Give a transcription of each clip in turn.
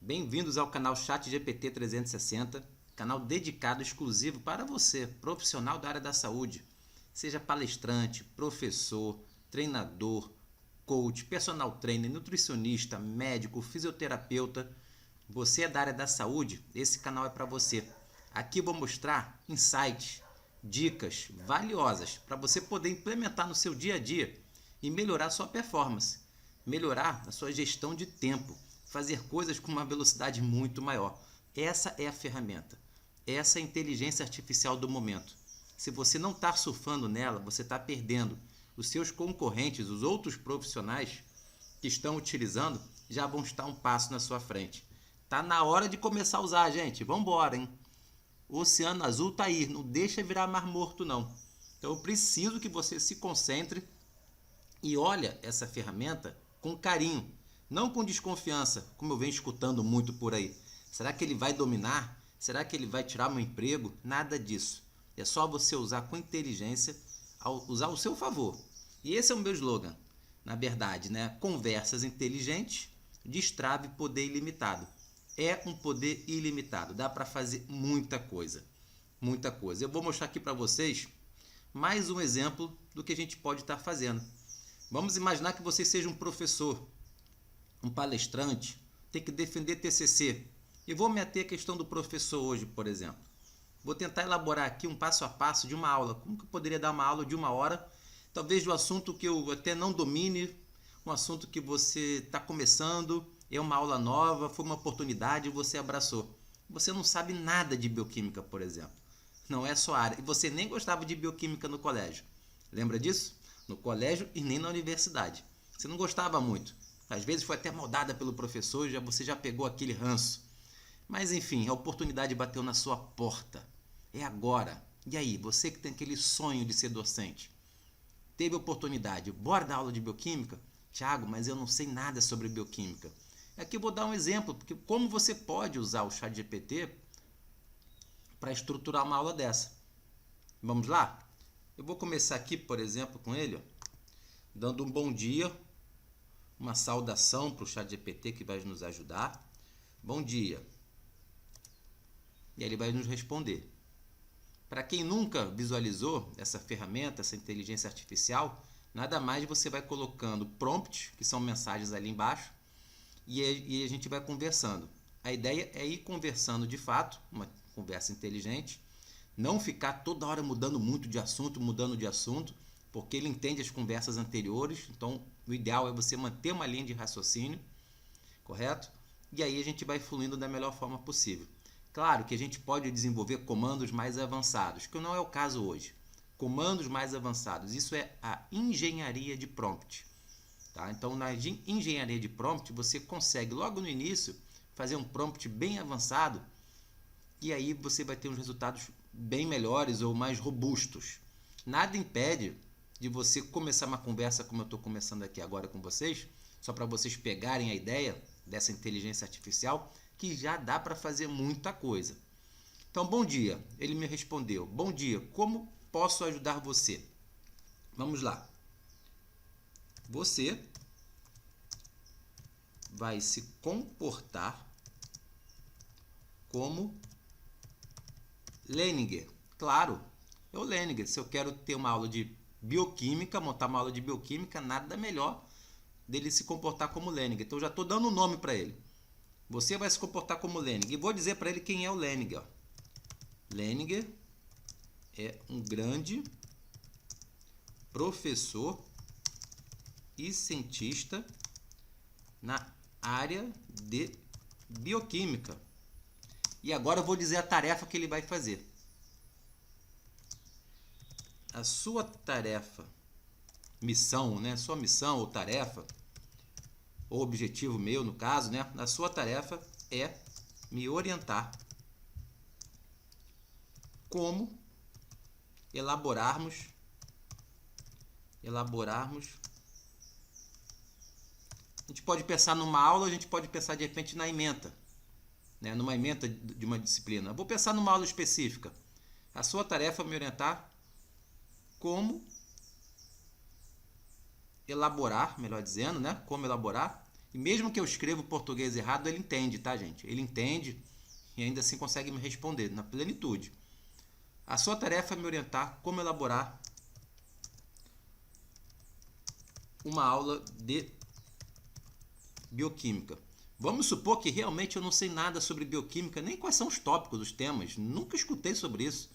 Bem-vindos ao canal ChatGPT 360, canal dedicado exclusivo para você, profissional da área da saúde. Seja palestrante, professor, treinador, coach, personal trainer, nutricionista, médico, fisioterapeuta. Você é da área da saúde? Esse canal é para você. Aqui eu vou mostrar insights, dicas valiosas para você poder implementar no seu dia a dia e melhorar a sua performance, melhorar a sua gestão de tempo, fazer coisas com uma velocidade muito maior. Essa é a ferramenta. Essa é a inteligência artificial do momento. Se você não está surfando nela, você está perdendo. Os seus concorrentes, os outros profissionais que estão utilizando, já vão estar um passo na sua frente. Tá na hora de começar a usar, gente. Vamos embora, hein? O Oceano Azul tá aí. Não deixa virar Mar Morto, não. Então eu preciso que você se concentre e olha essa ferramenta com carinho, não com desconfiança, como eu venho escutando muito por aí. Será que ele vai dominar? Será que ele vai tirar meu emprego? Nada disso. É só você usar com inteligência, usar ao seu favor. E esse é o meu slogan, na verdade, né? Conversas inteligentes, destrave poder ilimitado. É um poder ilimitado, dá para fazer muita coisa. Muita coisa. Eu vou mostrar aqui para vocês mais um exemplo do que a gente pode estar fazendo. Vamos imaginar que você seja um professor, um palestrante, tem que defender TCC. E vou me ater à questão do professor hoje, por exemplo. Vou tentar elaborar aqui um passo a passo de uma aula. Como que eu poderia dar uma aula de 1 hora, talvez de um assunto que eu até não domine, um assunto que você está começando, é uma aula nova, foi uma oportunidade e você abraçou. Você não sabe nada de bioquímica, por exemplo. Não é sua área. E você nem gostava de bioquímica no colégio. Lembra disso? No colégio e nem na universidade. Você não gostava muito. Às vezes foi até moldada pelo professor e você já pegou aquele ranço. Mas enfim, a oportunidade bateu na sua porta. É agora. E aí, você que tem aquele sonho de ser docente, teve oportunidade, bora dar aula de bioquímica? Tiago, mas eu não sei nada sobre bioquímica. Aqui eu vou dar um exemplo, porque como você pode usar o ChatGPT para estruturar uma aula dessa. Vamos lá? Eu vou começar aqui, por exemplo, com ele, ó, dando um bom dia, uma saudação para o ChatGPT que vai nos ajudar. Bom dia. E ele vai nos responder. Para quem nunca visualizou essa ferramenta, essa inteligência artificial, nada mais você vai colocando prompts, que são mensagens ali embaixo, e a gente vai conversando. A ideia é ir conversando de fato, uma conversa inteligente, não ficar toda hora mudando de assunto, porque ele entende as conversas anteriores, então o ideal é você manter uma linha de raciocínio, correto? E aí a gente vai fluindo da melhor forma possível. Claro que a gente pode desenvolver comandos mais avançados, que não é o caso hoje. Comandos mais avançados, isso é a engenharia de prompt. Tá? Então, na engenharia de prompt, você consegue logo no início fazer um prompt bem avançado e aí você vai ter uns resultados bem melhores ou mais robustos. Nada impede de você começar uma conversa como eu estou começando aqui agora com vocês, só para vocês pegarem a ideia dessa inteligência artificial, que já dá para fazer muita coisa. Então, bom dia. Ele me respondeu. Bom dia, como posso ajudar você? Vamos lá. Você vai se comportar como Leninger. Claro, é o Leninger. Se eu quero ter uma aula de bioquímica, montar uma aula de bioquímica, nada melhor dele se comportar como Leninger. Então, eu já estou dando um nome para ele. Você vai se comportar como Leninger. E vou dizer para ele quem é o Leninger. Leninger é um grande professor e cientista na área de bioquímica. E agora eu vou dizer a tarefa que ele vai fazer. A sua tarefa, missão, né? Sua missão ou tarefa, ou objetivo meu, no caso, né? A sua tarefa é me orientar como elaborarmos a gente pode pensar numa aula, a gente pode pensar de repente na ementa, né? Numa ementa de uma disciplina. Eu vou pensar numa aula específica. A sua tarefa é me orientar como elaborar, melhor dizendo, né? Como elaborar E mesmo que eu escreva o português errado, ele entende, tá, gente? Ele entende e ainda assim consegue me responder na plenitude. A sua tarefa é me orientar como elaborar uma aula de bioquímica. Vamos supor que realmente eu não sei nada sobre bioquímica, nem quais são os tópicos, os temas. Nunca escutei sobre isso.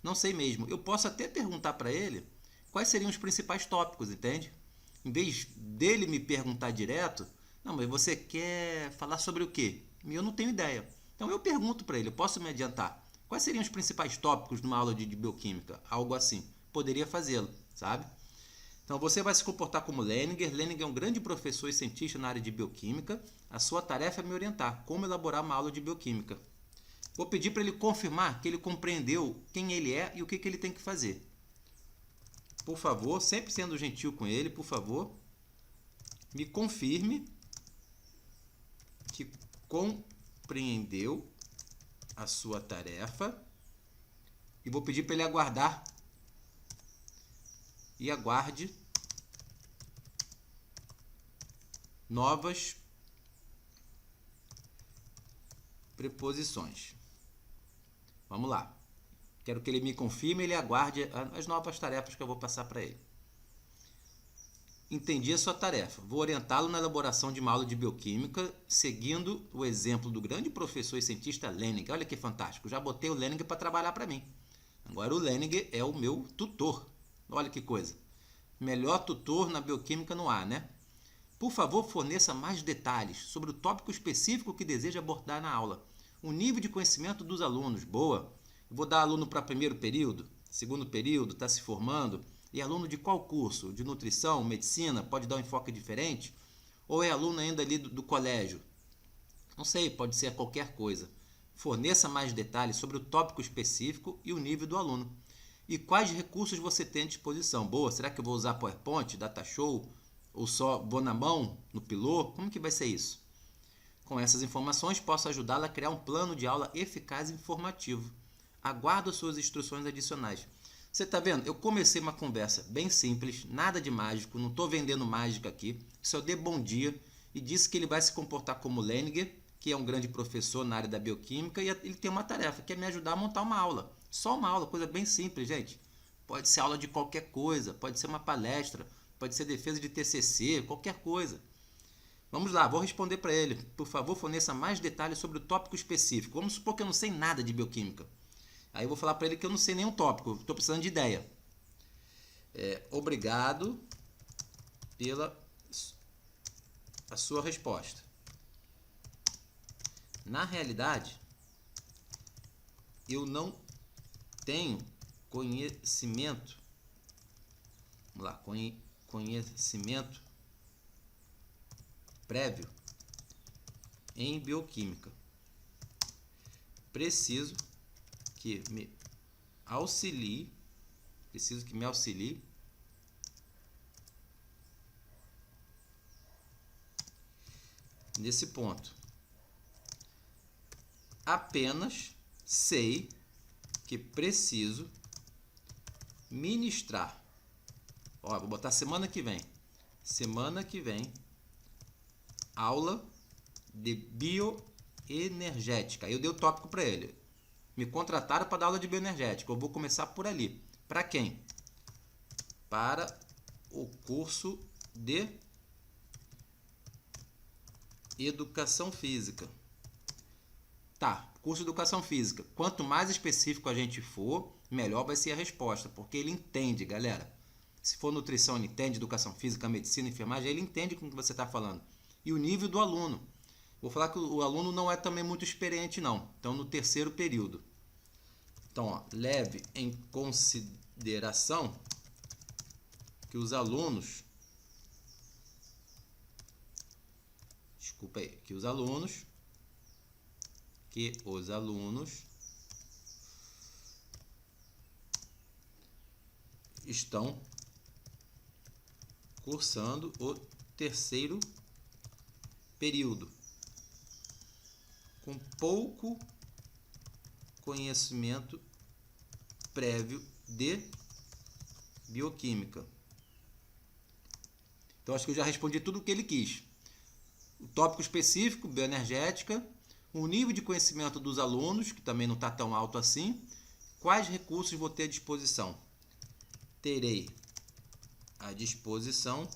Não sei mesmo. Eu posso até perguntar para ele quais seriam os principais tópicos, entende? Em vez dele me perguntar direto, não, mas você quer falar sobre o quê? E eu não tenho ideia. Então eu pergunto para ele, eu posso me adiantar. Quais seriam os principais tópicos numa aula de bioquímica? Algo assim. Poderia fazê-lo, sabe? Então você vai se comportar como Leninger. Leninger é um grande professor e cientista na área de bioquímica. A sua tarefa é me orientar como elaborar uma aula de bioquímica. Vou pedir para ele confirmar que ele compreendeu quem ele é e o que ele tem que fazer. Por favor, sempre sendo gentil com ele, por favor, me confirme que compreendeu a sua tarefa. E vou pedir para ele aguardar. E aguarde novas preposições. Vamos lá. Quero que ele me confirme e ele aguarde as novas tarefas que eu vou passar para ele. Entendi a sua tarefa. Vou orientá-lo na elaboração de uma aula de bioquímica, seguindo o exemplo do grande professor e cientista Leninger. Olha que fantástico. Já botei o Leninger para trabalhar para mim. Agora o Leninger é o meu tutor. Olha que coisa. Melhor tutor na bioquímica não há, né? Por favor, forneça mais detalhes sobre o tópico específico que deseja abordar na aula. O nível de conhecimento dos alunos. Boa. Vou dar aluno para primeiro período, segundo período, está se formando. E aluno de qual curso? De nutrição, medicina? Pode dar um enfoque diferente? Ou é aluno ainda ali do colégio? Não sei, pode ser qualquer coisa. Forneça mais detalhes sobre o tópico específico e o nível do aluno. E quais recursos você tem à disposição? Boa, será que eu vou usar PowerPoint, DataShow? Ou só vou na mão, no pilô? Como que vai ser isso? Com essas informações, posso ajudá-la a criar um plano de aula eficaz e informativo. Aguardo suas instruções adicionais. Você está vendo? Eu comecei uma conversa bem simples, nada de mágico, não estou vendendo mágica aqui. Só dei bom dia e disse que ele vai se comportar como Leninger, que é um grande professor na área da bioquímica, e ele tem uma tarefa, que é me ajudar a montar uma aula. Só uma aula, coisa bem simples, gente. Pode ser aula de qualquer coisa, pode ser uma palestra, pode ser defesa de TCC, qualquer coisa. Vamos lá, vou responder para ele. Por favor, forneça mais detalhes sobre o tópico específico. Vamos supor que eu não sei nada de bioquímica. Aí eu vou falar para ele que eu não sei nenhum tópico, estou precisando de ideia. Obrigado pela a sua resposta. Na realidade, eu não tenho conhecimento. Vamos lá, conhecimento prévio em bioquímica. Preciso que me auxilie nesse ponto. Apenas sei que preciso ministrar. Ó, vou botar semana que vem. Semana que vem, aula de bioenergética. Aí eu dei o tópico para ele. Me contrataram para dar aula de bioenergética. Eu vou começar por ali. Para quem? Para o curso de Educação Física. Tá, curso de Educação Física. Quanto mais específico a gente for, melhor vai ser a resposta. Porque ele entende, galera. Se for nutrição, ele entende. Educação Física, medicina, enfermagem, ele entende com o que você está falando. E o nível do aluno. Vou falar que o aluno não é também muito experiente, não. Então, no terceiro período. Então, ó, leve em consideração que os alunos... Desculpa aí. Que os alunos estão cursando o terceiro período com pouco conhecimento prévio de bioquímica. Então acho que eu já respondi tudo o que ele quis. tópico específico, bioenergética, o nível de conhecimento dos alunos, que também não está tão alto assim, quais recursos vou ter à disposição. Terei à disposição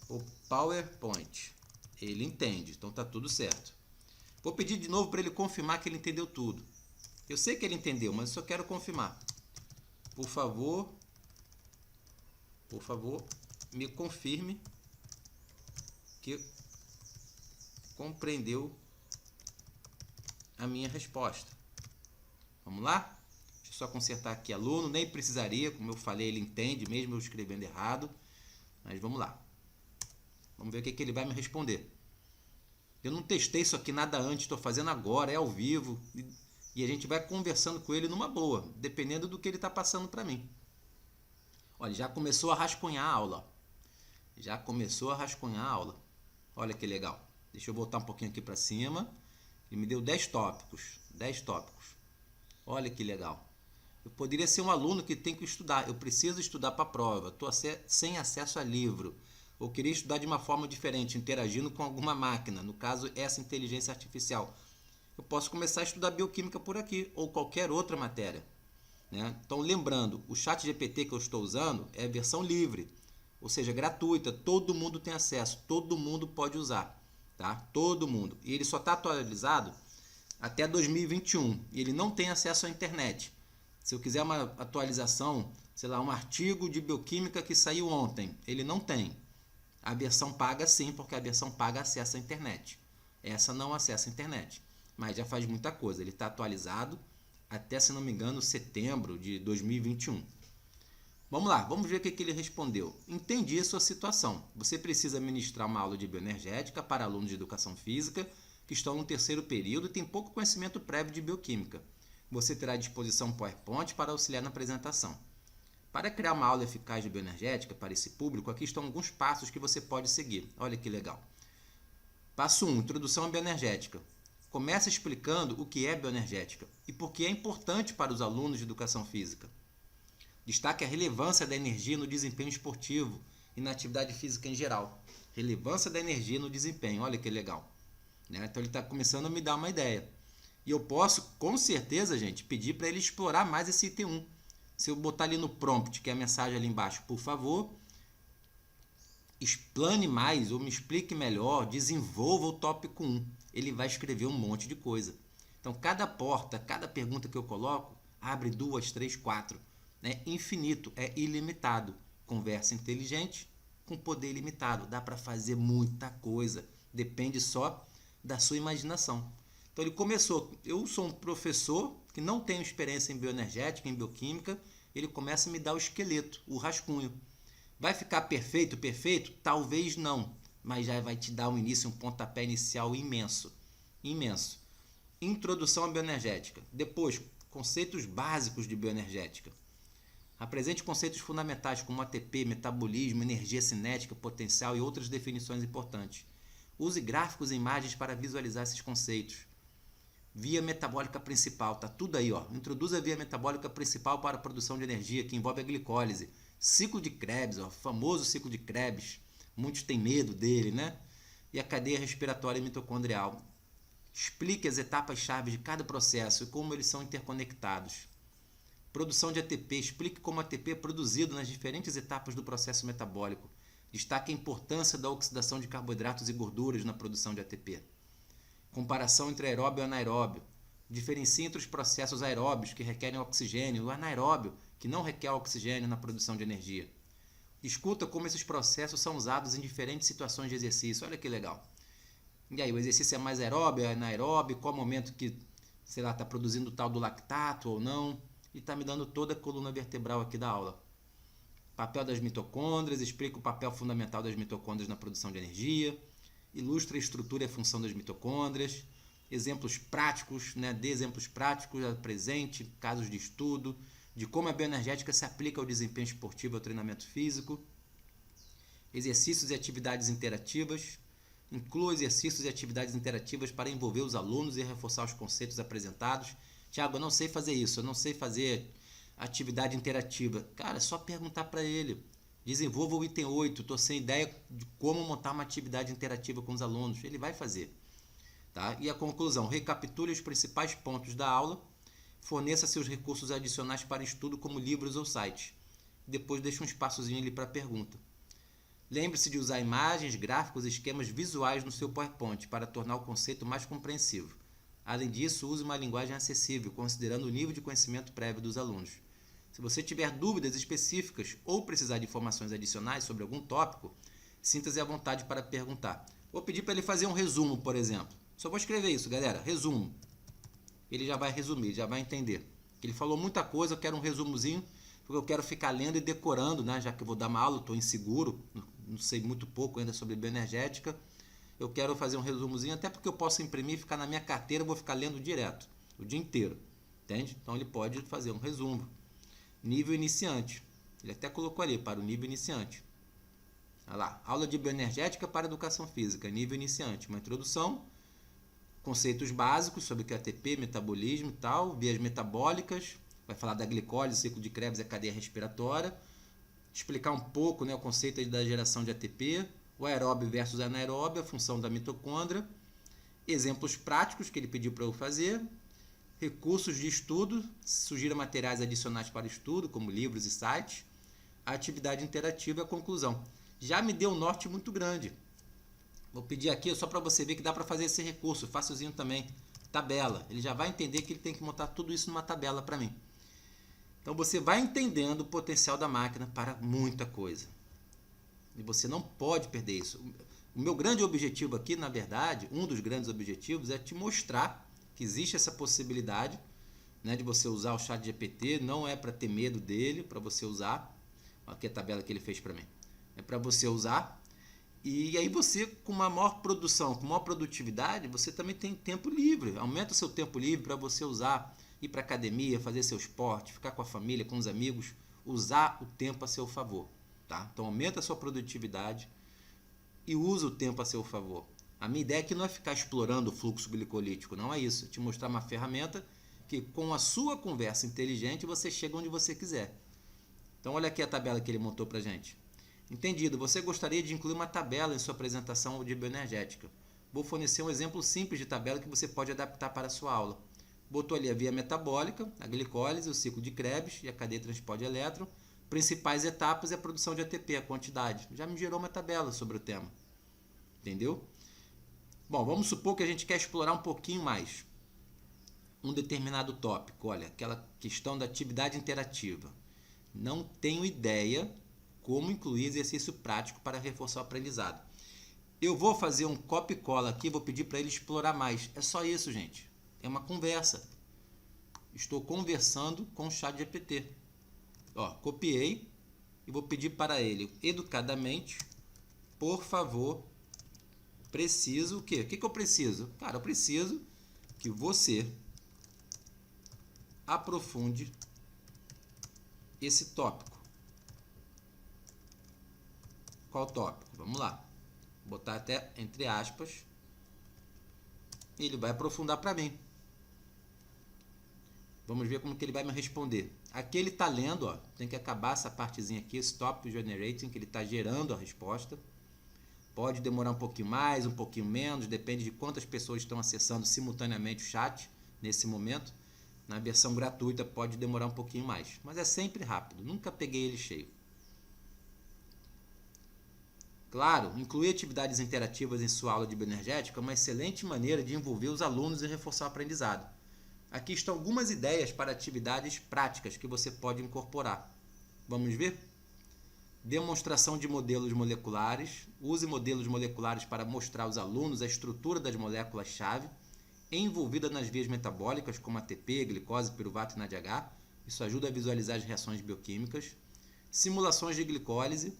o PowerPoint. Ele entende, então está tudo certo. Vou pedir de novo para ele confirmar que ele entendeu tudo. Eu sei que ele entendeu, mas eu só quero confirmar. Por favor, me confirme que compreendeu a minha resposta. Vamos lá? Deixa eu só consertar aqui, aluno. Nem precisaria, como eu falei, ele entende, mesmo eu escrevendo errado. Mas vamos lá. Vamos ver o que ele vai me responder. Eu não testei isso aqui nada antes, estou fazendo agora, é ao vivo. E a gente vai conversando com ele numa boa, dependendo do que ele está passando para mim. Olha, já começou a rascunhar a aula. Já começou a rascunhar a aula. Olha que legal. Deixa eu voltar um pouquinho aqui para cima. Ele me deu 10 tópicos. 10 tópicos. Olha que legal. Eu poderia ser um aluno que tem que estudar. Eu preciso estudar para a prova. Estou sem acesso a livro. Ou queria estudar de uma forma diferente, interagindo com alguma máquina. No caso, essa inteligência artificial. Eu posso começar a estudar bioquímica por aqui. Ou qualquer outra matéria. Né? Então, lembrando, o ChatGPT que eu estou usando é a versão livre. Ou seja, gratuita. Todo mundo tem acesso. Todo mundo pode usar. Tá? Todo mundo. E ele só está atualizado até 2021. E ele não tem acesso à internet. Se eu quiser uma atualização, sei lá, um artigo de bioquímica que saiu ontem, ele não tem. A versão paga sim, porque a versão paga acessa à internet. Essa não acessa a internet. Mas já faz muita coisa. Ele está atualizado até, se não me engano, setembro de 2021. Vamos lá, vamos ver o que ele respondeu. Entendi a sua situação. Você precisa ministrar uma aula de bioenergética para alunos de educação física que estão no terceiro período e têm pouco conhecimento prévio de bioquímica. Você terá à disposição um PowerPoint para auxiliar na apresentação. Para criar uma aula eficaz de bioenergética para esse público, aqui estão alguns passos que você pode seguir. Olha que legal. Passo 1, introdução à bioenergética. Comece explicando o que é bioenergética e por que é importante para os alunos de educação física. Destaque a relevância da energia no desempenho esportivo e na atividade física em geral. Relevância da energia no desempenho, olha que legal. Né? Então ele está começando a me dar uma ideia. E eu posso, com certeza, gente, pedir para ele explorar mais esse item 1. Se eu botar ali no prompt, que é a mensagem ali embaixo, por favor, explane mais ou me explique melhor, desenvolva o tópico 1. Ele vai escrever um monte de coisa. Então, cada porta, cada pergunta que eu coloco, abre 2, 3, 4. É infinito, é ilimitado. Conversa inteligente com poder ilimitado. Dá para fazer muita coisa. Depende só da sua imaginação. Então ele começou, eu sou um professor que não tenho experiência em bioenergética, em bioquímica, ele começa a me dar o esqueleto, o rascunho. Vai ficar perfeito, perfeito? Talvez não, mas já vai te dar um início, um pontapé inicial imenso. Imenso. Introdução à bioenergética. Depois, conceitos básicos de bioenergética. Apresente conceitos fundamentais como ATP, metabolismo, energia cinética, potencial e outras definições importantes. Use gráficos e imagens para visualizar esses conceitos. Via metabólica principal, tá tudo aí, ó. Introduza a via metabólica principal para a produção de energia, que envolve a glicólise. Ciclo de Krebs, ó, famoso ciclo de Krebs. Muitos têm medo dele, né? E a cadeia respiratória mitocondrial. Explique as etapas-chave de cada processo e como eles são interconectados. Produção de ATP. Explique como o ATP é produzido nas diferentes etapas do processo metabólico. Destaque a importância da oxidação de carboidratos e gorduras na produção de ATP. Comparação entre aeróbio e anaeróbio. Diferencie entre os processos aeróbios que requerem oxigênio e o anaeróbio que não requer oxigênio na produção de energia. Discuta como esses processos são usados em diferentes situações de exercício. Olha que legal. E aí, o exercício é mais aeróbio, é anaeróbio? Qual momento que, sei lá, está produzindo o tal do lactato ou não? E está me dando toda a coluna vertebral aqui da aula. Papel das mitocôndrias, explica o papel fundamental das mitocôndrias na produção de energia. Ilustra a estrutura e a função das mitocôndrias. Exemplos práticos, né? Dê exemplos práticos, presente, casos de estudo, de como a bioenergética se aplica ao desempenho esportivo e ao treinamento físico. Exercícios e atividades interativas. Inclua exercícios e atividades interativas para envolver os alunos e reforçar os conceitos apresentados. Tiago, eu não sei fazer isso, eu não sei fazer atividade interativa. Cara, é só perguntar para ele. Desenvolva o item 8, estou sem ideia de como montar uma atividade interativa com os alunos. Ele vai fazer. Tá? E a conclusão, recapitule os principais pontos da aula, forneça seus recursos adicionais para estudo, como livros ou sites. Depois deixe um espaçozinho ali para pergunta. Lembre-se de usar imagens, gráficos e esquemas visuais no seu PowerPoint para tornar o conceito mais compreensivo. Além disso, use uma linguagem acessível, considerando o nível de conhecimento prévio dos alunos. Se você tiver dúvidas específicas ou precisar de informações adicionais sobre algum tópico, sinta-se à vontade para perguntar. Vou pedir para ele fazer um resumo, por exemplo. Só vou escrever isso, galera. Resumo. Ele já vai resumir, já vai entender. Ele falou muita coisa, eu quero um resumozinho, porque eu quero ficar lendo e decorando, né? Já que eu vou dar uma aula, estou inseguro, não sei muito pouco ainda sobre bioenergética. Eu quero fazer um resumozinho, até porque eu posso imprimir e ficar na minha carteira, eu vou ficar lendo direto, o dia inteiro. Entende? Então ele pode fazer um resumo. Nível iniciante. Ele até colocou ali, para o nível iniciante. Olha lá, aula de bioenergética para educação física, nível iniciante. Uma introdução, conceitos básicos sobre o que é ATP, metabolismo e tal, vias metabólicas, vai falar da glicólise, ciclo de Krebs e a cadeia respiratória, explicar um pouco, né, o conceito da geração de ATP, o aeróbio versus anaeróbio, a função da mitocôndria, exemplos práticos que ele pediu para eu fazer, recursos de estudo, sugira materiais adicionais para estudo, como livros e sites, a atividade interativa e a conclusão. Já me deu um norte muito grande. Vou pedir aqui só para você ver que dá para fazer esse recurso, facilzinho também, tabela. Ele já vai entender que ele tem que montar tudo isso numa tabela para mim. Então você vai entendendo o potencial da máquina para muita coisa. E você não pode perder isso. O meu grande objetivo aqui, na verdade, um dos grandes objetivos é te mostrar que existe essa possibilidade, né, de você usar o ChatGPT. Não é para ter medo dele, para você usar. Aqui a tabela que ele fez para mim. É para você usar. E aí você, com uma maior produção, com maior produtividade, você também tem tempo livre. Aumenta o seu tempo livre para você usar, ir para a academia, fazer seu esporte, ficar com a família, com os amigos, usar o tempo a seu favor. Tá? Então aumenta a sua produtividade e usa o tempo a seu favor. A minha ideia aqui não é ficar explorando o fluxo glicolítico, não é isso. É te mostrar uma ferramenta que, com a sua conversa inteligente, você chega onde você quiser. Então olha aqui a tabela que ele montou para a gente. Entendido, você gostaria de incluir uma tabela em sua apresentação de bioenergética. Vou fornecer um exemplo simples de tabela que você pode adaptar para a sua aula. Botou ali a via metabólica, a glicólise, o ciclo de Krebs e a cadeia de transporte de elétron. Principais etapas é a produção de ATP, a quantidade. Já me gerou uma tabela sobre o tema. Entendeu? Bom, vamos supor que a gente quer explorar um pouquinho mais um determinado tópico. Olha, aquela questão da atividade interativa. Não tenho ideia como incluir exercício prático para reforçar o aprendizado. Eu vou fazer um copia e cola aqui, vou pedir para ele explorar mais. É só isso, gente. É uma conversa. Estou conversando com o ChatGPT. Ó, copiei e vou pedir para ele, educadamente, por favor, preciso o quê? O que eu preciso? Cara, eu preciso que você aprofunde esse tópico. Qual tópico? Vamos lá. Vou botar até entre aspas. E ele vai aprofundar para mim. Vamos ver como que ele vai me responder. Aqui ele está lendo, ó, tem que acabar essa partezinha aqui, Stop Generating, que ele está gerando a resposta. Pode demorar um pouquinho mais, um pouquinho menos, depende de quantas pessoas estão acessando simultaneamente o chat nesse momento. Na versão gratuita pode demorar um pouquinho mais, mas é sempre rápido, nunca peguei ele cheio. Claro, incluir atividades interativas em sua aula de bioenergética é uma excelente maneira de envolver os alunos e reforçar o aprendizado. Aqui estão algumas ideias para atividades práticas que você pode incorporar. Vamos ver? Demonstração de modelos moleculares. Use modelos moleculares para mostrar aos alunos a estrutura das moléculas-chave envolvidas nas vias metabólicas, como ATP, glicose, piruvato e NADH. Isso ajuda a visualizar as reações bioquímicas. Simulações de glicólise.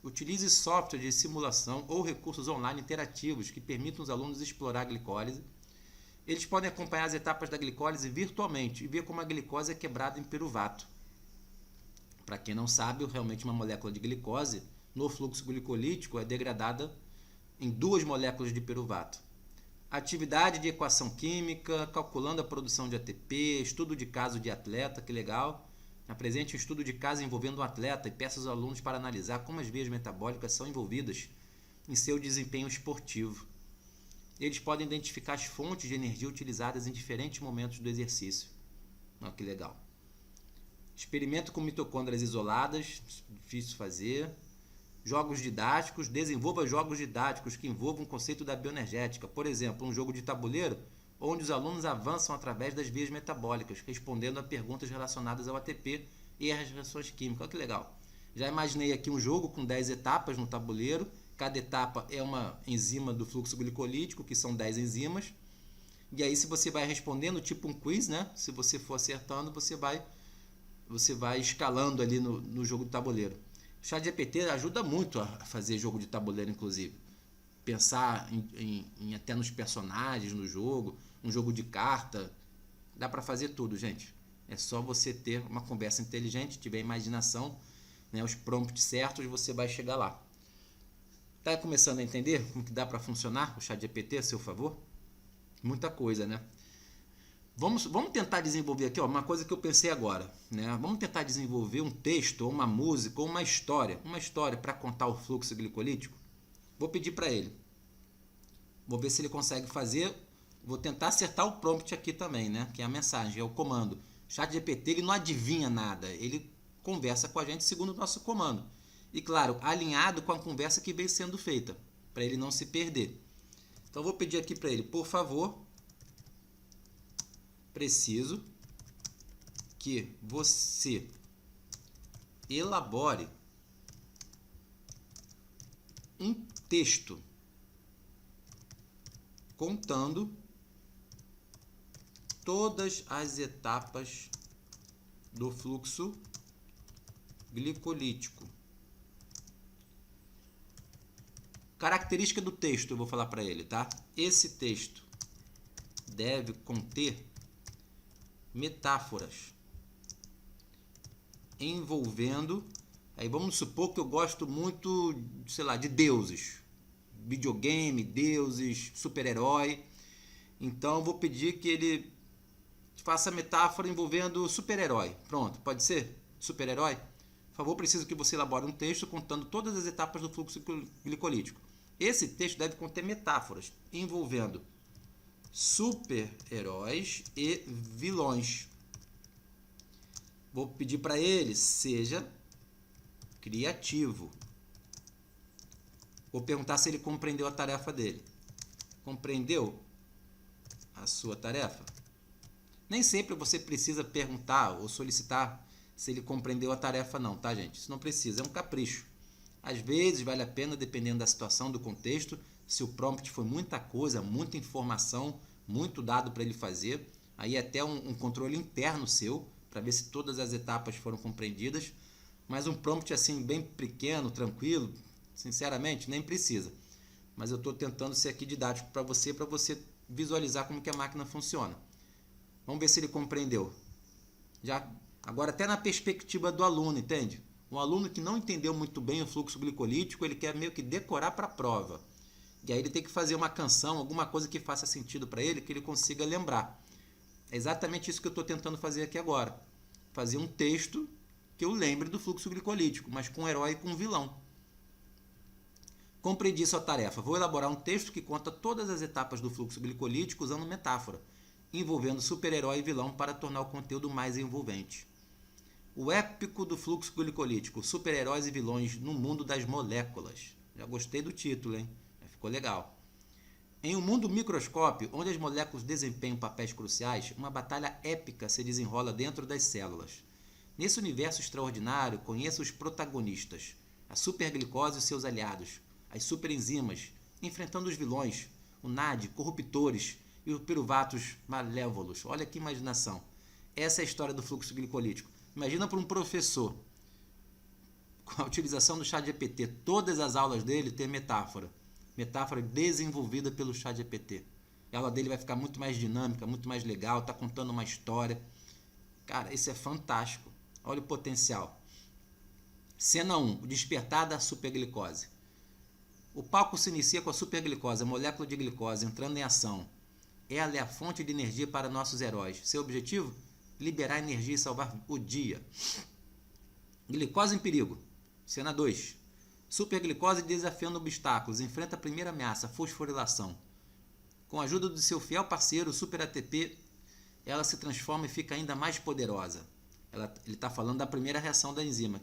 Utilize software de simulação ou recursos online interativos que permitam os alunos explorar a glicólise. Eles podem acompanhar as etapas da glicólise virtualmente e ver como a glicose é quebrada em piruvato. Para quem não sabe, realmente uma molécula de glicose no fluxo glicolítico é degradada em 2 moléculas de piruvato. Atividade de equação química, calculando a produção de ATP, estudo de caso de atleta, que legal. Apresente um estudo de caso envolvendo um atleta e peça aos alunos para analisar como as vias metabólicas são envolvidas em seu desempenho esportivo. Eles podem identificar as fontes de energia utilizadas em diferentes momentos do exercício. Olha que legal. Experimento com mitocôndrias isoladas, difícil fazer. Jogos didáticos, desenvolva jogos didáticos que envolvam o conceito da bioenergética. Por exemplo, um jogo de tabuleiro onde os alunos avançam através das vias metabólicas, respondendo a perguntas relacionadas ao ATP e às reações químicas. Olha que legal. Já imaginei aqui um jogo com 10 etapas no tabuleiro. Cada etapa é uma enzima do fluxo glicolítico, que são 10 enzimas. E aí, se você vai respondendo, tipo um quiz, né? Se você for acertando, você vai escalando ali no jogo de tabuleiro. O ChatGPT ajuda muito a fazer jogo de tabuleiro, inclusive. Pensar até nos personagens no jogo, um jogo de carta. Dá para fazer tudo, gente. É só você ter uma conversa inteligente, tiver imaginação, né, os prompts certos, você vai chegar lá. Tá começando a entender como que dá para funcionar o ChatGPT a seu favor? Muita coisa, né? Vamos tentar desenvolver aqui, ó, uma coisa que eu pensei agora, né? Vamos tentar desenvolver um texto, ou uma música, ou uma história para contar o fluxo glicolítico. Vou pedir para ele. Vou ver se ele consegue fazer. Vou tentar acertar o prompt aqui também, né? Que é a mensagem, é o comando. O ChatGPT, ele não adivinha nada, ele conversa com a gente segundo o nosso comando. E claro, alinhado com a conversa que vem sendo feita, para ele não se perder. Então vou pedir aqui para ele, por favor, preciso que você elabore um texto contando todas as etapas do fluxo glicolítico. Característica do texto, eu vou falar para ele, tá? Esse texto deve conter metáforas envolvendo, aí vamos supor que eu gosto muito, sei lá, de deuses, videogame, deuses, super-herói. Então eu vou pedir que ele faça metáfora envolvendo super-herói. Pronto, pode ser? Super-herói? Por favor, preciso que você elabore um texto contando todas as etapas do fluxo glicolítico. Esse texto deve conter metáforas envolvendo super-heróis e vilões. Vou pedir para ele, seja criativo. Vou perguntar se ele compreendeu a tarefa dele. Compreendeu a sua tarefa? Nem sempre você precisa perguntar ou solicitar se ele compreendeu a tarefa não, tá, gente? Isso não precisa, é um capricho. Às vezes vale a pena, dependendo da situação, do contexto, se o prompt foi muita coisa, muita informação, muito dado para ele fazer, aí até um controle interno seu, para ver se todas as etapas foram compreendidas, mas um prompt assim bem pequeno, tranquilo, sinceramente, nem precisa. Mas eu estou tentando ser aqui didático para você visualizar como que a máquina funciona. Vamos ver se ele compreendeu. Já, agora até na perspectiva do aluno, entende? Um aluno que não entendeu muito bem o fluxo glicolítico, ele quer meio que decorar para a prova. E aí ele tem que fazer uma canção, alguma coisa que faça sentido para ele, que ele consiga lembrar. É exatamente isso que eu estou tentando fazer aqui agora. Fazer um texto que eu lembre do fluxo glicolítico, mas com um herói e com um vilão. Compreendi sua tarefa. Vou elaborar um texto que conta todas as etapas do fluxo glicolítico usando metáfora, envolvendo super-herói e vilão para tornar o conteúdo mais envolvente. O épico do fluxo glicolítico, super-heróis e vilões no mundo das moléculas. Já gostei do título, hein? Ficou legal. Em um mundo microscópio, onde as moléculas desempenham papéis cruciais, uma batalha épica se desenrola dentro das células. Nesse universo extraordinário, conheça os protagonistas, a superglicose e seus aliados, as superenzimas, enfrentando os vilões, o NAD, corruptores e os piruvatos malévolos. Olha que imaginação. Essa é a história do fluxo glicolítico. Imagina para um professor, com a utilização do ChatGPT, todas as aulas dele tem metáfora. Metáfora desenvolvida pelo ChatGPT. A aula dele vai ficar muito mais dinâmica, muito mais legal, está contando uma história. Cara, isso é fantástico. Olha o potencial. Cena 1. O despertar da superglicose. O palco se inicia com a superglicose, a molécula de glicose entrando em ação. Ela é a fonte de energia para nossos heróis. Seu objetivo? liberar energia e salvar o dia. Glicose em perigo. Cena 2. Superglicose desafiando obstáculos. Enfrenta a primeira ameaça, fosforilação. Com a ajuda do seu fiel parceiro, o Super ATP, ela se transforma e fica ainda mais poderosa. Ele está falando da primeira reação da enzima,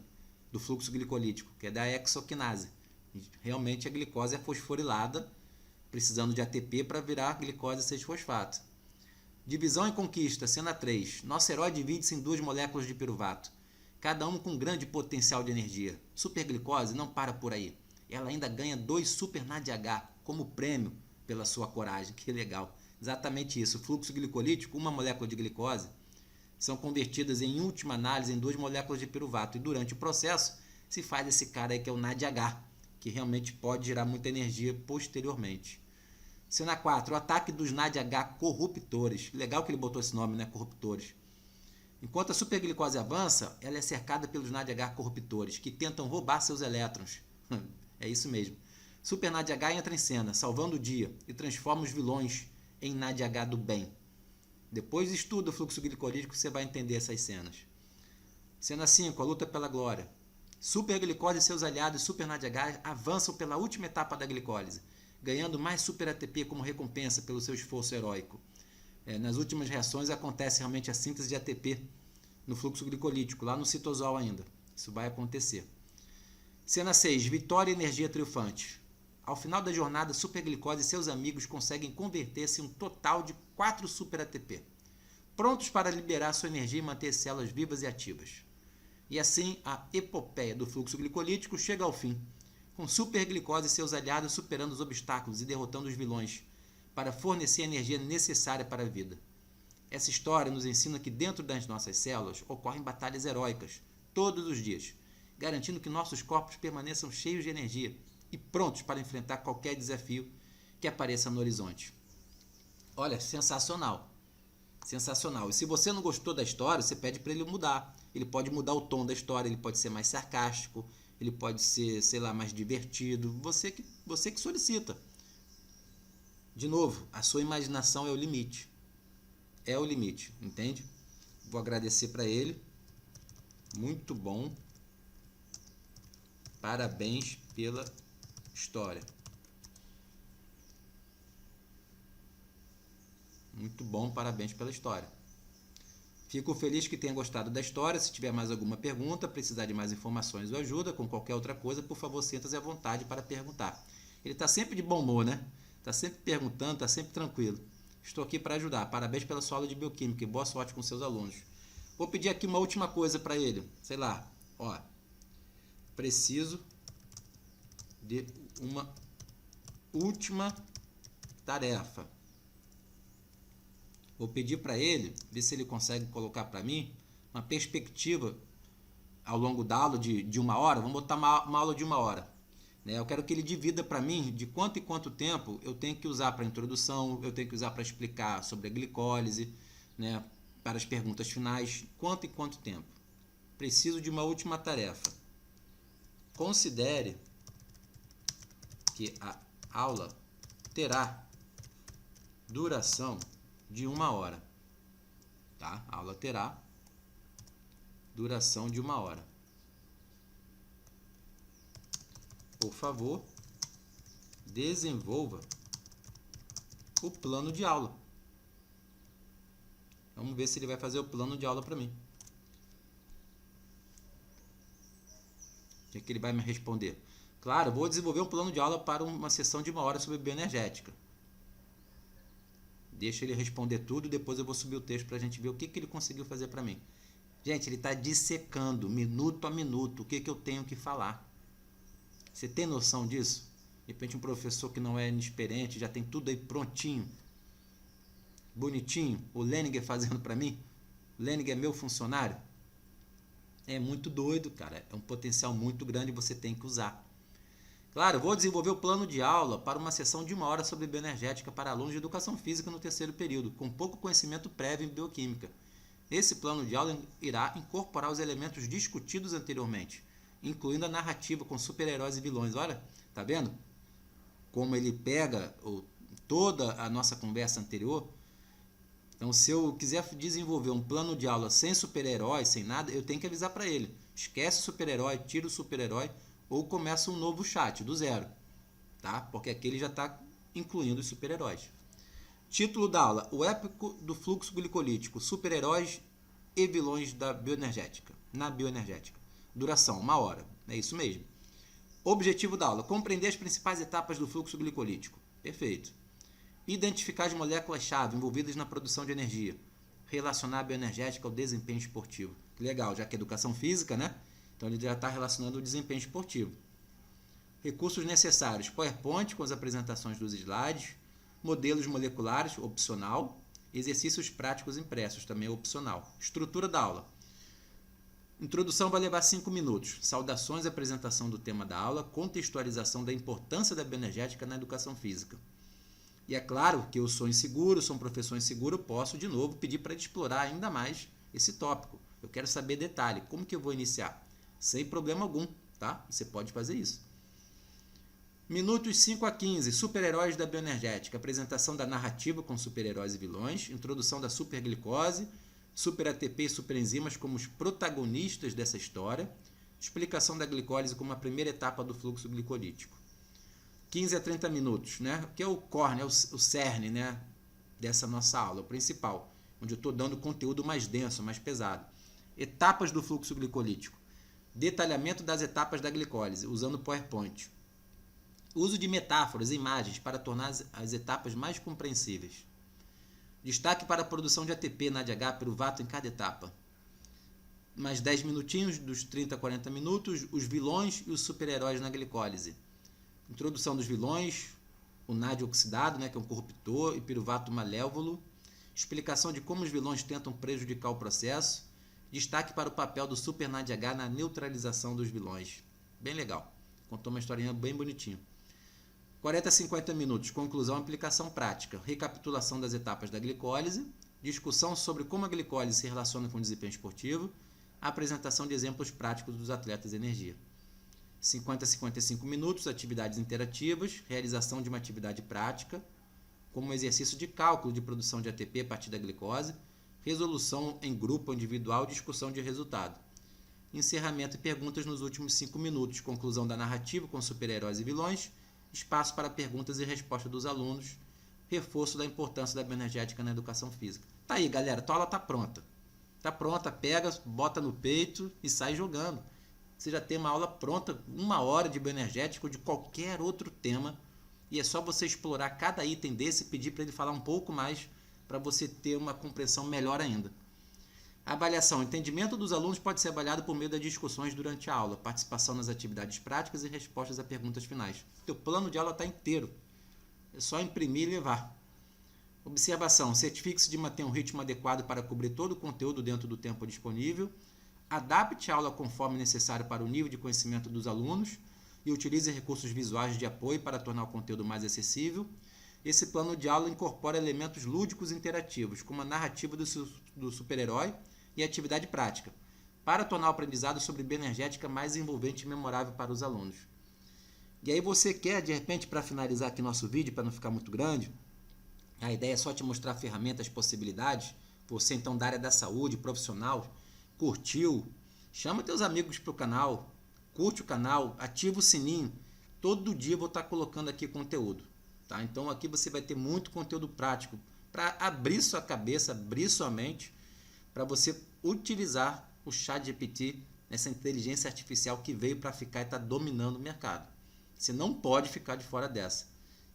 do fluxo glicolítico, que é da hexoquinase. Realmente a glicose é fosforilada, precisando de ATP para virar glicose 6-fosfato. Divisão e conquista, cena 3. Nosso herói divide-se em 2 moléculas de piruvato, cada uma com grande potencial de energia. Superglicose não para por aí. Ela ainda ganha 2 Super NADH como prêmio pela sua coragem. Que legal. Exatamente isso. O fluxo glicolítico, uma molécula de glicose, são convertidas em última análise em 2 moléculas de piruvato. E durante o processo se faz esse cara aí que é o NADH, que realmente pode gerar muita energia posteriormente. Cena 4. O ataque dos NADH corruptores. Legal que ele botou esse nome, né? Corruptores. Enquanto a superglicose avança, ela é cercada pelos NADH corruptores, que tentam roubar seus elétrons. É isso mesmo. Super NADH entra em cena, salvando o dia, e transforma os vilões em NADH do bem. Depois estuda o fluxo glicolítico, você vai entender essas cenas. Cena 5. A luta pela glória. Superglicose e seus aliados Super NADH avançam pela última etapa da glicólise, ganhando mais Super ATP como recompensa pelo seu esforço heróico. Nas últimas reações acontece realmente a síntese de ATP no fluxo glicolítico, lá no citosol ainda. Isso vai acontecer. Cena 6. Vitória e energia triunfante. Ao final da jornada, Superglicose e seus amigos conseguem converter-se em um total de 4 Super ATP, prontos para liberar sua energia e manter células vivas e ativas. E assim, a epopeia do fluxo glicolítico chega ao fim, com Superglicose e seus aliados superando os obstáculos e derrotando os vilões, para fornecer a energia necessária para a vida. Essa história nos ensina que dentro das nossas células ocorrem batalhas heróicas, todos os dias, garantindo que nossos corpos permaneçam cheios de energia e prontos para enfrentar qualquer desafio que apareça no horizonte. Olha, sensacional. Sensacional. E se você não gostou da história, você pede para ele mudar. Ele pode mudar o tom da história, ele pode ser mais sarcástico, ele pode ser, sei lá, mais divertido. Você que solicita. De novo, a sua imaginação é o limite. É o limite, entende? Vou agradecer para ele. Muito bom. Parabéns pela história. Muito bom, parabéns pela história. Fico feliz que tenha gostado da história. Se tiver mais alguma pergunta, precisar de mais informações ou ajuda com qualquer outra coisa, por favor, sinta-se à vontade para perguntar. Ele está sempre de bom humor, né? Está sempre perguntando, está sempre tranquilo. Estou aqui para ajudar. Parabéns pela sua aula de bioquímica e boa sorte com seus alunos. Vou pedir aqui uma última coisa para ele. Sei lá, ó. Preciso de uma última tarefa. Vou pedir para ele, ver se ele consegue colocar para mim uma perspectiva ao longo da aula de 1 hora. Vamos botar uma aula de 1 hora. Eu quero que ele divida para mim de quanto em quanto tempo eu tenho que usar para a introdução, eu tenho que usar para explicar sobre a glicólise, para as perguntas finais, quanto em quanto tempo. Preciso de uma última tarefa. Considere que a aula terá duração de 1 hora. Tá? A aula terá duração de 1 hora. Por favor, desenvolva o plano de aula. Vamos ver se ele vai fazer o plano de aula para mim. O que ele vai me responder? Claro, vou desenvolver um plano de aula para uma sessão de 1 hora sobre bioenergética. Deixa ele responder tudo, depois eu vou subir o texto para a gente ver o que ele conseguiu fazer para mim. Gente, ele está dissecando, minuto a minuto, o que eu tenho que falar. Você tem noção disso? De repente um professor que não é inexperiente, já tem tudo aí prontinho, bonitinho, o Leninger fazendo para mim. O Leninger é meu funcionário. É muito doido, cara. É um potencial muito grande e você tem que usar. Claro, vou desenvolver o plano de aula para uma sessão de 1 hora sobre bioenergética para alunos de educação física no 3º período, com pouco conhecimento prévio em bioquímica. Esse plano de aula irá incorporar os elementos discutidos anteriormente, incluindo a narrativa com super-heróis e vilões. Olha, tá vendo? Como ele pega toda a nossa conversa anterior Então, se eu quiser desenvolver um plano de aula sem super-herói, sem nada, eu tenho que avisar para ele. Esquece o super-herói, tira o super-herói ou começa um novo chat, do zero. Tá? Porque aqui ele já está incluindo os super-heróis. Título da aula: O épico do fluxo glicolítico, super-heróis e vilões da bioenergética, na bioenergética. Duração, 1 hora. É isso mesmo. Objetivo da aula: compreender as principais etapas do fluxo glicolítico. Perfeito. Identificar as moléculas-chave envolvidas na produção de energia. Relacionar a bioenergética ao desempenho esportivo. Que legal, já que é educação física, né? Então ele já está relacionando o desempenho esportivo. Recursos necessários: PowerPoint com as apresentações dos slides, modelos moleculares, opcional, exercícios práticos impressos, também é opcional. Estrutura da aula: introdução vai levar 5 minutos, saudações e apresentação do tema da aula, contextualização da importância da bioenergética na educação física. E é claro que eu sou inseguro, sou um professor inseguro, posso de novo pedir para explorar ainda mais esse tópico. Eu quero saber detalhe, como que eu vou iniciar? Sem problema algum, tá? Você pode fazer isso. Minutos 5 a 15, super-heróis da bioenergética, apresentação da narrativa com super-heróis e vilões, introdução da superglicose, super-ATP e superenzimas como os protagonistas dessa história, explicação da glicólise como a primeira etapa do fluxo glicolítico. 15 a 30 minutos, né? Que é o core, né? o cerne, né? Dessa nossa aula, o principal, onde eu estou dando conteúdo mais denso, mais pesado. Etapas do fluxo glicolítico. Detalhamento das etapas da glicólise, usando PowerPoint. Uso de metáforas e imagens para tornar as etapas mais compreensíveis. Destaque para a produção de ATP, NADH, piruvato em cada etapa. Mais 10 minutinhos, dos 30 a 40 minutos, os vilões e os super-heróis na glicólise. Introdução dos vilões, o NAD oxidado, né, que é um corruptor, e piruvato malévolo. Explicação de como os vilões tentam prejudicar o processo. Destaque para o papel do super NADH na neutralização dos vilões. Bem legal. Contou uma historinha bem bonitinha. 40 a 50 minutos, conclusão e aplicação prática. Recapitulação das etapas da glicólise. Discussão sobre como a glicólise se relaciona com o desempenho esportivo. Apresentação de exemplos práticos dos atletas de energia. 50 a 55 minutos, atividades interativas, realização de uma atividade prática, como um exercício de cálculo de produção de ATP a partir da glicose, resolução em grupo ou individual, discussão de resultado. Encerramento e perguntas nos últimos 5 minutos, conclusão da narrativa com super-heróis e vilões, espaço para perguntas e respostas dos alunos, reforço da importância da bioenergética na educação física. Tá aí, galera, tua aula tá pronta. Tá pronta, pega, bota no peito e sai jogando. Você já tem uma aula pronta, 1 hora de bioenergética ou de qualquer outro tema, e é só você explorar cada item desse e pedir para ele falar um pouco mais para você ter uma compreensão melhor ainda. Avaliação. O entendimento dos alunos pode ser avaliado por meio das discussões durante a aula, participação nas atividades práticas e respostas a perguntas finais. O teu plano de aula está inteiro. É só imprimir e levar. Observação. Certifique-se de manter um ritmo adequado para cobrir todo o conteúdo dentro do tempo disponível. Adapte a aula conforme necessário para o nível de conhecimento dos alunos e utilize recursos visuais de apoio para tornar o conteúdo mais acessível. Esse plano de aula incorpora elementos lúdicos e interativos, como a narrativa do super-herói e a atividade prática, para tornar o aprendizado sobre bioenergética mais envolvente e memorável para os alunos. E aí você quer, de repente, para finalizar aqui nosso vídeo, para não ficar muito grande, a ideia é só te mostrar ferramentas, possibilidades, você então da área da saúde, profissional, curtiu, chama teus amigos para o canal, curte o canal, ativa o sininho, todo dia eu vou estar colocando aqui conteúdo, tá? Então aqui você vai ter muito conteúdo prático para abrir sua cabeça, abrir sua mente, para você utilizar o ChatGPT, essa inteligência artificial que veio para ficar e está dominando o mercado. Você não pode ficar de fora dessa.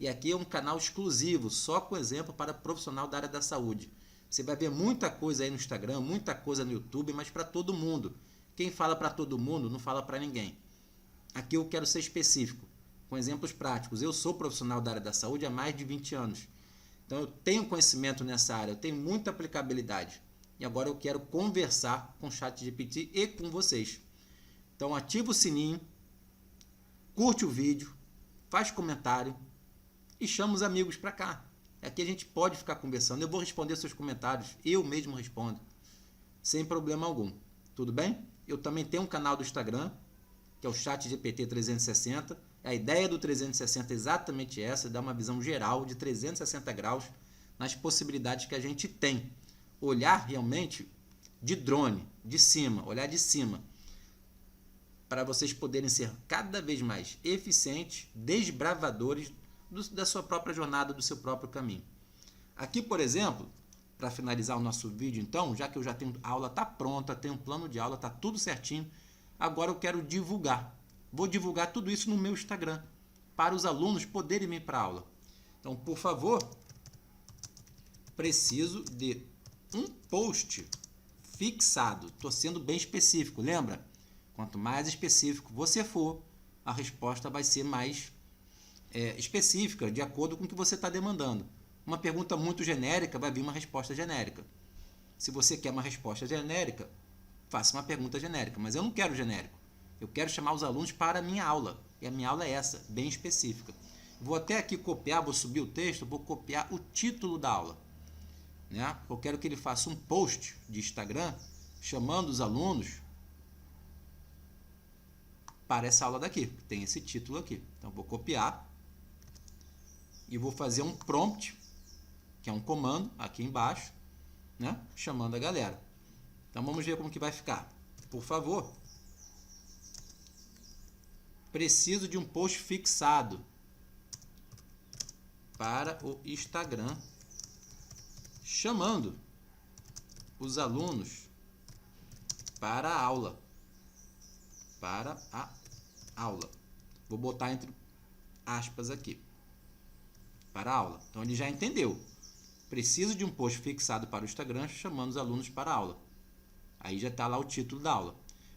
E aqui é um canal exclusivo, só com exemplo para profissional da área da saúde. Você vai ver muita coisa aí no Instagram, muita coisa no YouTube, mas para todo mundo. Quem fala para todo mundo não fala para ninguém. Aqui eu quero ser específico, com exemplos práticos. Eu sou profissional da área da saúde há mais de 20 anos. Então eu tenho conhecimento nessa área, eu tenho muita aplicabilidade. E agora eu quero conversar com o ChatGPT e com vocês. Então ativa o sininho, curte o vídeo, faz comentário e chama os amigos para cá. Aqui a gente pode ficar conversando. Eu vou responder seus comentários, eu mesmo respondo, sem problema algum. Tudo bem? Eu também tenho um canal do Instagram, que é o ChatGPT 360. A ideia do 360 é exatamente essa, dar uma visão geral de 360 graus nas possibilidades que a gente tem. Olhar realmente de drone, de cima, olhar de cima, para vocês poderem ser cada vez mais eficientes, desbravadores da sua própria jornada, do seu próprio caminho. Aqui, por exemplo, para finalizar o nosso vídeo, então, já que eu já tenho a aula está pronta, tenho um plano de aula, está tudo certinho, agora eu quero divulgar. Vou divulgar tudo isso no meu Instagram, para os alunos poderem vir para a aula. Então, por favor, preciso de um post fixado. Estou sendo bem específico, lembra? Quanto mais específico você for, a resposta vai ser mais específica, de acordo com o que você está demandando. Uma pergunta muito genérica, vai vir uma resposta genérica. Se você quer uma resposta genérica, faça uma pergunta genérica. Mas eu não quero genérico. Eu quero chamar os alunos para a minha aula. E a minha aula é essa, bem específica. Vou até aqui copiar, vou subir o texto, vou copiar o título da aula. Né? Eu quero que ele faça um post de Instagram chamando os alunos para essa aula daqui. Tem esse título aqui. Então, vou copiar e vou fazer um prompt, que é um comando aqui embaixo, né? Chamando a galera. Então, vamos ver como que vai ficar. Por favor, preciso de um post fixado para o Instagram, chamando os alunos para a aula. Para a aula. Vou botar entre aspas aqui. Para a aula. Então, ele já entendeu. Preciso de um post fixado para o Instagram, chamando os alunos para a aula. Aí já está lá o título da aula.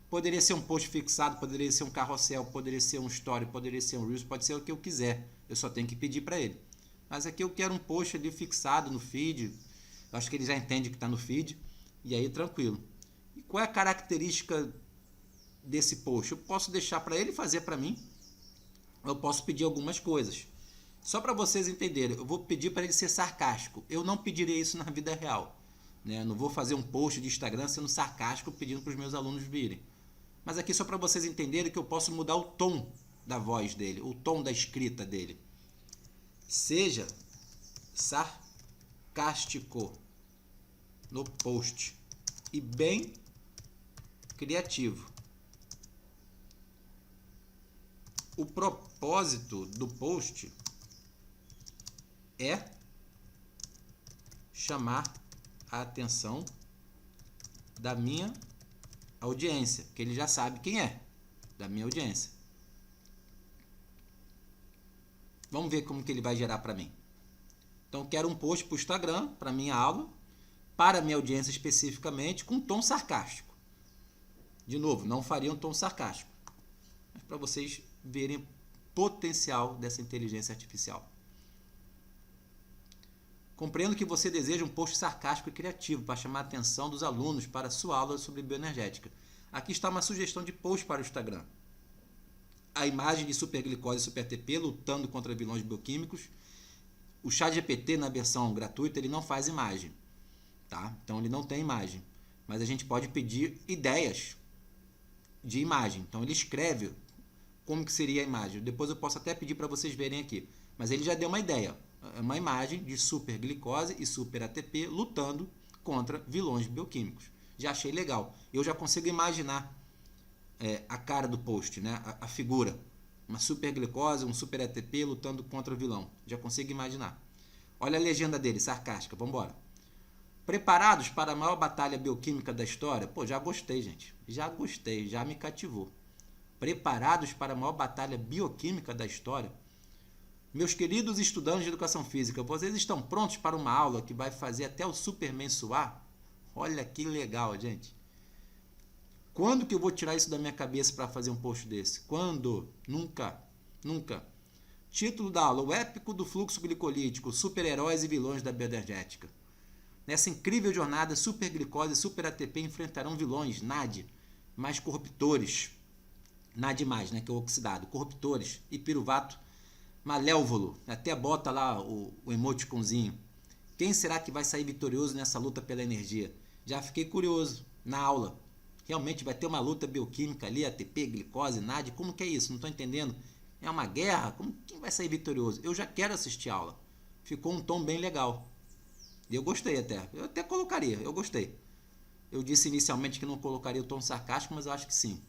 Poderia ser um post fixado, poderia ser um carrossel, poderia ser um story, poderia ser um reels, pode ser o que eu quiser. Eu só tenho que pedir para ele. Mas aqui eu quero um post ali fixado no feed. Eu acho que ele já entende que está no feed. E aí, tranquilo. E qual é a característica desse post? Eu posso deixar para ele fazer para mim. Eu posso pedir algumas coisas. Só para vocês entenderem, eu vou pedir para ele ser sarcástico. Eu não pediria isso na vida real. Né? Não vou fazer um post de Instagram sendo sarcástico pedindo para os meus alunos virem. Mas aqui só para vocês entenderem que eu posso mudar o tom da voz dele, o tom da escrita dele. Seja sarcástico no post e bem criativo. O propósito do post é chamar a atenção da minha audiência, que ele já sabe quem é, da minha audiência. Vamos ver como que ele vai gerar para mim. Então, quero um post para o Instagram, para minha aula, para a minha audiência especificamente, com tom sarcástico. De novo, não faria um tom sarcástico, mas para vocês verem o potencial dessa inteligência artificial. Compreendo que você deseja um post sarcástico e criativo para chamar a atenção dos alunos para a sua aula sobre bioenergética. Aqui está uma sugestão de post para o Instagram. A imagem de superglicose e super ATP lutando contra vilões bioquímicos. O ChatGPT, na versão gratuita, ele não faz imagem. Tá? Então, ele não tem imagem. Mas a gente pode pedir ideias de imagem. Então, ele escreve como que seria a imagem. Depois eu posso até pedir para vocês verem aqui. Mas ele já deu uma ideia. É uma imagem de superglicose e super ATP lutando contra vilões bioquímicos. Já achei legal. Eu já consigo imaginar a cara do post, né? A figura. Uma superglicose, um super ATP lutando contra o vilão. Já consigo imaginar. Olha a legenda dele, sarcástica. Vamos embora. Preparados para a maior batalha bioquímica da história? Pô, já gostei, gente. Já gostei, já me cativou. Preparados para a maior batalha bioquímica da história? Meus queridos estudantes de educação física, vocês estão prontos para uma aula que vai fazer até o Superman suar? Olha que legal, gente. Quando que eu vou tirar isso da minha cabeça para fazer um post desse? Quando? Nunca. Nunca. Título da aula: O épico do fluxo glicolítico, super-heróis e vilões da bioenergética. Nessa incrível jornada, superglicose e super ATP enfrentarão vilões, NAD, mais corruptores. NAD+, né, que é o oxidado. Corruptores e piruvato malévolo, até bota lá o emoticonzinho. Quem será que vai sair vitorioso nessa luta pela energia? Já fiquei curioso na aula. Realmente vai ter uma luta bioquímica ali, ATP, glicose, NAD, como que é isso? Não estou entendendo. É uma guerra? Quem vai sair vitorioso? Eu já quero assistir a aula. Ficou um tom bem legal. E eu gostei até. Eu até colocaria, eu gostei. Eu disse inicialmente que não colocaria o tom sarcástico, mas eu acho que sim.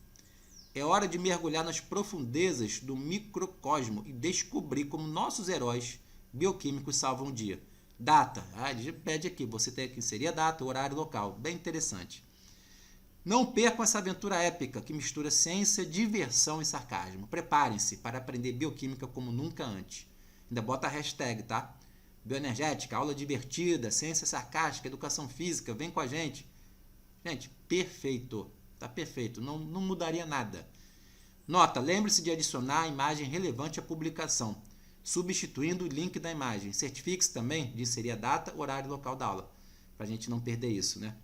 É hora de mergulhar nas profundezas do microcosmo e descobrir como nossos heróis bioquímicos salvam o dia. Data. Ele pede aqui, você tem que inserir a data, horário, local. Bem interessante. Não percam essa aventura épica que mistura ciência, diversão e sarcasmo. Preparem-se para aprender bioquímica como nunca antes. Ainda bota a hashtag, tá? Bioenergética, aula divertida, ciência sarcástica, educação física, vem com a gente. Gente, perfeito. Tá perfeito, não mudaria nada. Nota, lembre-se de adicionar a imagem relevante à publicação, substituindo o link da imagem. Certifique-se também de inserir a data, horário e local da aula, para a gente não perder isso, né?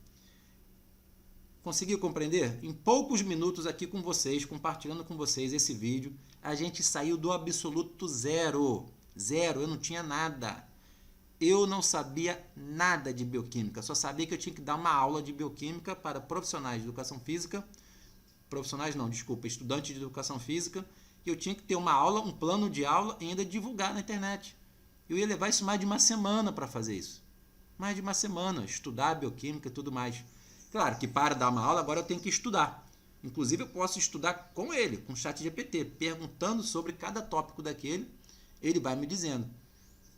Conseguiu compreender? Em poucos minutos aqui com vocês, compartilhando com vocês esse vídeo, a gente saiu do absoluto zero. Zero, eu não tinha nada. Eu não sabia nada de bioquímica, só sabia que eu tinha que dar uma aula de bioquímica para profissionais de educação física, estudantes de educação física, e eu tinha que ter uma aula, um plano de aula e ainda divulgar na internet. Eu ia levar isso mais de uma semana para fazer isso. Mais de uma semana, estudar bioquímica e tudo mais. Claro que para dar uma aula agora eu tenho que estudar. Inclusive eu posso estudar com ele, com o ChatGPT, perguntando sobre cada tópico daquele, ele vai me dizendo.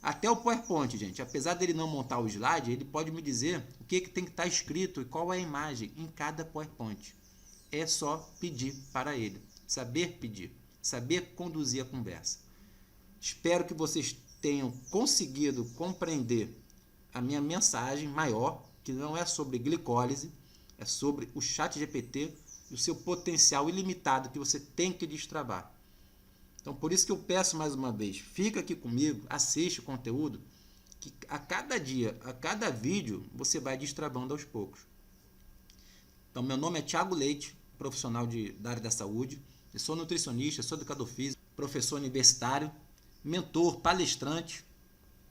Até o PowerPoint, gente, apesar dele não montar o slide, ele pode me dizer o que tem que estar escrito e qual é a imagem em cada PowerPoint. É só pedir para ele, saber pedir, saber conduzir a conversa. Espero que vocês tenham conseguido compreender a minha mensagem maior, que não é sobre glicólise, é sobre o ChatGPT e o seu potencial ilimitado que você tem que destravar. Então, por isso que eu peço mais uma vez, fica aqui comigo, assiste o conteúdo, que a cada dia, a cada vídeo, você vai destravando aos poucos. Então, meu nome é Thiago Leite, profissional da área da saúde, eu sou nutricionista, sou educador físico, professor universitário, mentor, palestrante,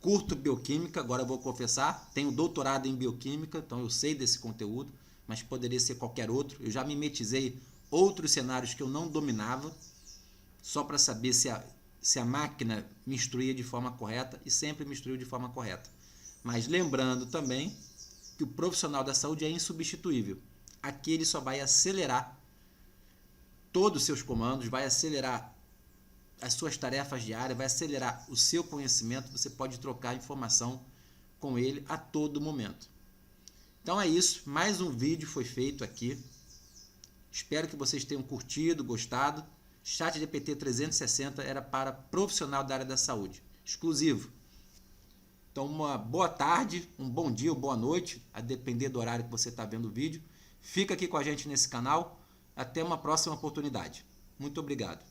curto bioquímica, agora eu vou confessar, tenho doutorado em bioquímica, então eu sei desse conteúdo, mas poderia ser qualquer outro. Eu já mimetizei outros cenários que eu não dominava, só para saber se a máquina me instruía de forma correta, e sempre me instruiu de forma correta. Mas lembrando também que o profissional da saúde é insubstituível. Aqui ele só vai acelerar todos os seus comandos, vai acelerar as suas tarefas diárias, vai acelerar o seu conhecimento, você pode trocar informação com ele a todo momento. Então é isso, mais um vídeo foi feito aqui. Espero que vocês tenham curtido, gostado. ChatGPT 360 era para profissional da área da saúde, exclusivo. Então uma boa tarde, um bom dia ou boa noite, a depender do horário que você está vendo o vídeo. Fica aqui com a gente nesse canal. Até uma próxima oportunidade. Muito obrigado.